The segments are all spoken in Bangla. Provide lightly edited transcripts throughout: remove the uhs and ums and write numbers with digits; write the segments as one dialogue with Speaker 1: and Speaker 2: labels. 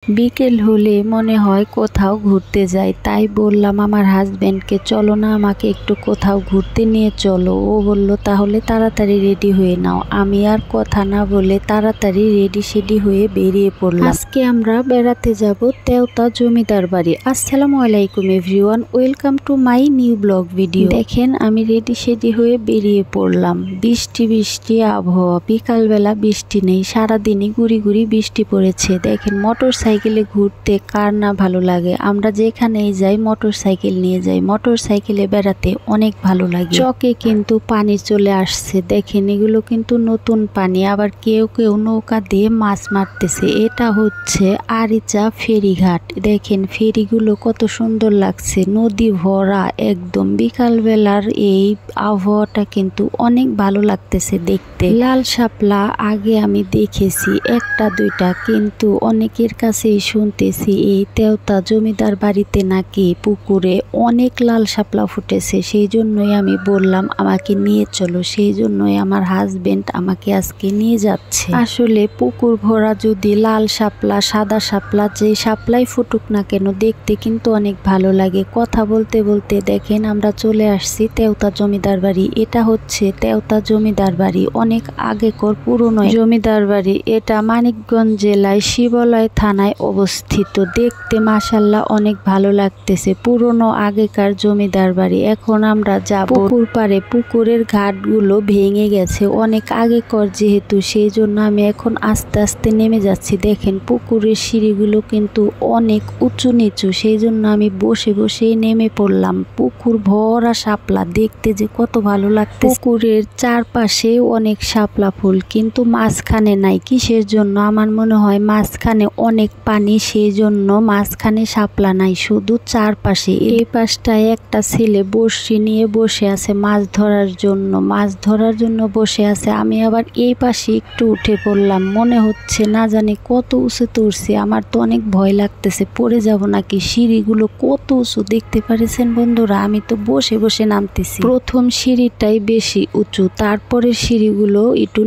Speaker 1: বিকেল হলে মনে হয় কোথাও ঘুরতে যাই, তাই বললাম আমার হাজবেন্ডকে, চলো না আমাকে একটু কোথাও ঘুরতে নিয়ে চলো। ও বলল তাহলে তাড়াতাড়ি রেডি হয়ে নাও। আমি আর কথা না বলে তাড়াতাড়ি রেডি হয়ে বেরিয়ে পড়লাম। আজকে আমরা বেড়াতে যাব তেওতা জমিদার বাড়ি। আসসালামু আলাইকুম everyone, welcome to my new blog video. দেখেন আমি রেডি হয়ে বেরিয়ে পড়লাম। বৃষ্টি আবহাওয়া, বিকালবেলা বৃষ্টি নেই, সারাদিনই গুড়ি গুড়ি বৃষ্টি পড়েছে। দেখেন মোটর সাইকেলে ঘুরতে কার না ভালো লাগে। আমরা যেখানেই যাই মোটর সাইকেল নিয়ে যাই, মোটর সাইকেলে বেড়াতে অনেক ভালো লাগে। চকে কিন্তু পানি চলে আসছে, দেখেন এগুলো কিন্তু নতুন পানি। আবার কেউ কেউ নৌকা দিয়ে মাছ মারতেছে। এটা হচ্ছে আরিচা ফেরিঘাট। দেখেন ফেরিগুলো কত সুন্দর লাগছে, নদী ভরা একদম। বিকালবেলার এই আবহাওয়াটা কিন্তু অনেক ভালো লাগতেছে দেখতে। লাল শাপলা আগে আমি দেখেছি একটা দুইটা, কিন্তু অনেকের কাছেই শুনতেছি এই তেওতা জমিদার বাড়িতে নাকি পুকুরে অনেক লাল শাপলা ফুটেছে। সেই জন্যই আমি বললাম আমাকে নিয়ে চলো, সেই জন্যই আমার হাজবেন্ড আমাকে আজকে নিয়ে যাচ্ছে। আসলে পুকুর ভরা যদি লাল শাপলা, সাদা শাপলা, যে শাপলাই ফুটুক না কেন দেখতে কিন্তু অনেক ভালো লাগে। কথা বলতে বলতে দেখেন আমরা চলে আসছি তেওতা জমিদার বাড়ি। এটা হচ্ছে তেওতা জমিদার বাড়ি, অনেক আগেকার পুরনো জমিদার বাড়ি। এটা মানিকগঞ্জ জেলায় শিবালয় থানায় অবস্থিত। দেখতে মাশাআল্লাহ অনেক ভালো লাগতেছে, পুরনো আগেকার জমিদার বাড়ি। এখন আমরা যাব পুকুর পাড়ে। পুকুরের ঘাটগুলো ভেঙে গেছে অনেক আগেকার যেহেতু, সেই জন্য আমি এখন আস্তে আস্তে নেমে যাচ্ছি। দেখেন পুকুরের সিঁড়িগুলো কিন্তু অনেক উঁচু নিচু, সেই জন্য আমি বসেই নেমে পড়লাম। পুকুর ভরা শাপলা, দেখতে যে কত ভালো লাগতেছে। পুকুরের চারপাশে অনেক শাপলা ফুল, কিন্তু মাঝখানে নাই। কিসের জন্য? আমার মনে হয় মাঝখানে অনেক পানি, সেই জন্য মাঝখানে শাপলা নাই, শুধু চারপাশে। এই পাশটায় একটা ছেলে বড়শি নিয়ে বসে আছে মাছ ধরার জন্য বসে আছে। আমি আবার এই পাশে একটু উঠে পড়লাম। মনে হচ্ছে না জানি কত উঁচুতে উঠছি, আমার তো অনেক ভয় লাগতেছে পড়ে যাব নাকি। সিঁড়িগুলো কত উঁচু দেখতে পারেছেন বন্ধুরা, আমি তো বসে নামতেছি। প্রথম সিঁড়িটাই বেশি উঁচু, তারপরে সিঁড়িগুলো একটু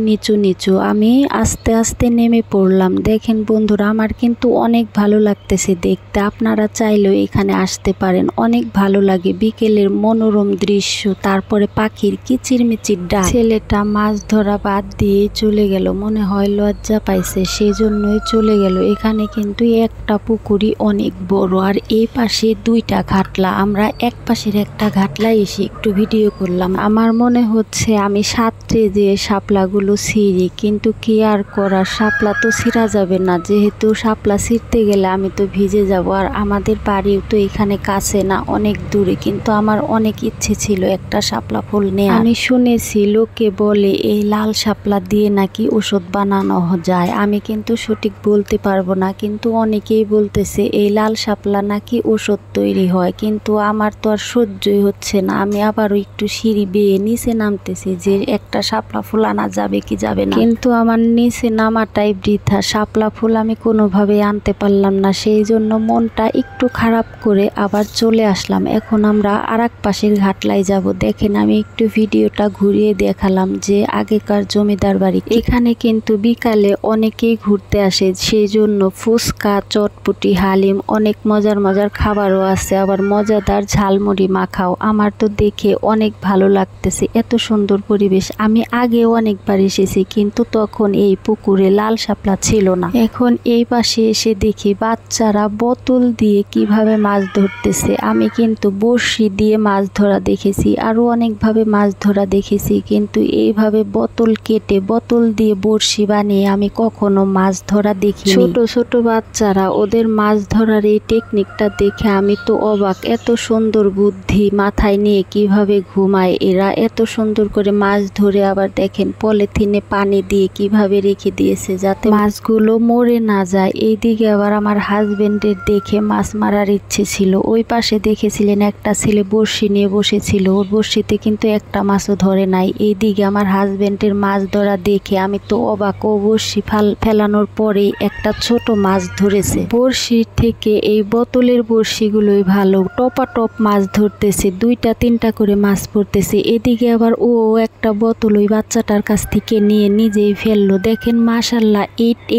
Speaker 1: নিচু। আমি আস্তে আস্তে নেমে পড়লাম। দেখেন বন্ধুরা আমার কিন্তু অনেক ভালো লাগতেছে দেখতে। আপনারা চাইলেও এখানে আসতে পারেন, অনেক ভালো লাগে। বিকেলের মনোরম দৃশ্য, তারপরে পাখির কিচিরমিচির ডাক। ছেলেটা মাছ ধরা বাদ দিয়ে চলে গেল, মনে হয় লজ্জা পাইছে, সেই জন্যই চলে গেল। এখানে কিন্তু একটা পুকুরি অনেক বড়, আর এই পাশে দুইটা ঘাটলা। আমরা এক পাশের একটা ঘাটলা এসে একটু ভিডিও করলাম। আমার মনে হচ্ছে আমি সাঁতরে যে শাপলাগুলো ছিঁড়ি, কিন্তু কি আর করার, শাপলা তো ছিঁড়া যাবে না, যেহেতু শাপলা ছিঁড়তে গেলে আমি তো ভিজে যাব। আর আমাদের বাড়িও তো এখানে কাছে না, অনেক দূরে। কিন্তু আমার অনেক ইচ্ছে ছিল একটা শাপলা ফুল নেওয়ার। আমি শুনেছি লোকে বলে এই লাল শাপলা দিয়ে নাকি ওষুধ বানানো যায়। আমি কিন্তু সঠিক বলতে পারবো না, কিন্তু অনেকেই বলতেছে এই লাল শাপলা নাকি ওষুধ তৈরি হয়। কিন্তু আমার তো আর সহ্যই হচ্ছে না। আমি আবারও একটু সিঁড়ি বেয়ে নিচে নামতেছি যে একটা শাপলা ফুল আনা যাবে কি যাবে না, কিন্তু আমার নিচে নামাটাই বৃথা। শাপলা ফুল আমি কোনোভাবে আনতে পারলাম না, সেই জন্য মনটা একটু খারাপ করে আবার চলে আসলাম। এখন আমরা আরেক পাশের ঘাটলায় যাব। দেখেন আমি একটু ভিডিওটা ঘুরিয়ে দেখালাম যে আগেকার জমিদার বাড়ি। এখানে কিন্তু বিকালে অনেকেই ঘুরতে আসে, সেই জন্য ফুচকা, চটপটি, হালিম, অনেক মজার খাবারও আছে, আবার মজাদার ঝালমুড়ি মাখাও। আমার তো দেখে অনেক ভালো লাগতেছে, এত সুন্দর পরিবেশ। আমি আগেও অনেকবার এসেছি, কিন্তু তখন এই পুকুরে লাল শাপলা ছিল না। এখন এই পাশে এসে দেখি বাচ্চারা বোতল দিয়ে কিভাবে মাছ ধরতেছে। আমি কিন্তু বড়শি দিয়ে মাছ ধরা দেখেছি, আরো অনেকভাবে মাছ ধরা দেখেছি, কিন্তু এইভাবে বোতল কেটে বোতল দিয়ে বড়শি বানিয়ে আমি কখনো মাছ ধরা দেখিনি। ছোট বাচ্চারা ওদের মাছ ধরার এই টেকনিকটা দেখে আমি তো অবাক। এত সুন্দর বুদ্ধি মাথায় নিয়ে কিভাবে ঘুমায় এরা, এত সুন্দর করে মাছ ধরে। আবার দেখেন পলিথিনে পানি দিয়ে কিভাবে রেখে দিয়েছে যাতে মাছগুলো মরে না যায়। এইদিকে আবার আমার হাজবেন্ডের দেখে মাছ মারার ইচ্ছে ছিল। ওই পাশে দেখেছিলেন একটা ছেলে বড়শি নিয়ে বসেছিল, ওর বড়শিতে কিন্তু একটা মাছও ধরে নাই। এইদিকে আমার হাজবেন্ডের মাছ ধরা দেখে আমি তো অবাক। ও বড়শি ফেলানোর পরেই একটা ছোট মাছ ধরেছে। বড়শির থেকে এই বোতলের বড়শিগুলোই ভালো, টপাটপ মাছ ধরতেছে, 2টা 3টা করে মাছ পড়তেছে। এদিকে আবার ও একটা বোতল ওই বাচ্চাটার কাছ থেকে নিয়ে নিজেই ফেললো। দেখেন মাশাআল্লাহ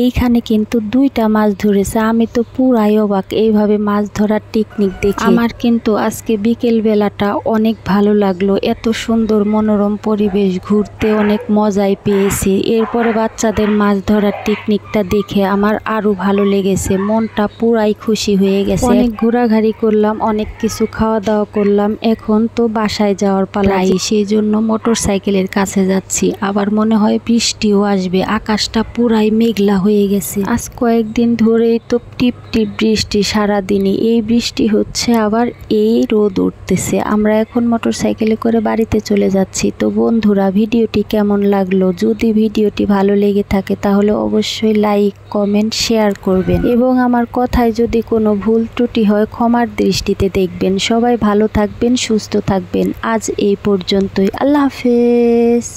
Speaker 1: এইখানে কিন্তু 2টা মাছ ধরেছে। আমি তো পুরাই অবাক এইভাবে মাছ ধরার টেকনিক দেখে। আমার কিন্তু আজকে বিকেল বেলাটা অনেক ভালো লাগলো, এত সুন্দর মনোরম পরিবেশ, ঘুরতে অনেক মজাই পেয়েছি। এরপরে বাচ্চাদের মাছ ধরার টেকনিকটা দেখে আমার আরো ভালো লেগেছে, মনটা পুরাই খুশি হয়ে গেছে। অনেক ঘোরাঘুরি করলাম, অনেক কিছু খাওয়া দাওয়া করলাম, এখন তো বাসায় যাওয়ার পালা। সেই জন্য মোটর সাইকেলের কাছে যাচ্ছি। আবার মনে হয় বৃষ্টিও আসবে, আকাশটা পুরাই মেঘলা হয়ে গেছে। আজ কয়েকদিন ধরেই তো টিপ টিপ বৃষ্টি সারাদিনই। এই বৃষ্টি হচ্ছে আবার এই রোদ উঠতেছে। আমরা এখন মোটর সাইকেলে করে বাড়িতে চলে যাচ্ছি। তো বন্ধুরা, ভিডিওটি কেমন লাগলো? যদি ভিডিওটি ভালো লেগে থাকে তাহলে অবশ্যই লাইক, কমেন্ট, শেয়ার করবেন এবং আমার কথায় যদি কোনো ভুল ত্রুটি হয় ক্ষমার দৃষ্টিতে দেখবেন। সবাই ভালো থাকবেন, সুস্থ থাকবেন। আজ এই পর্যন্তই। আল্লাহ হাফেজ।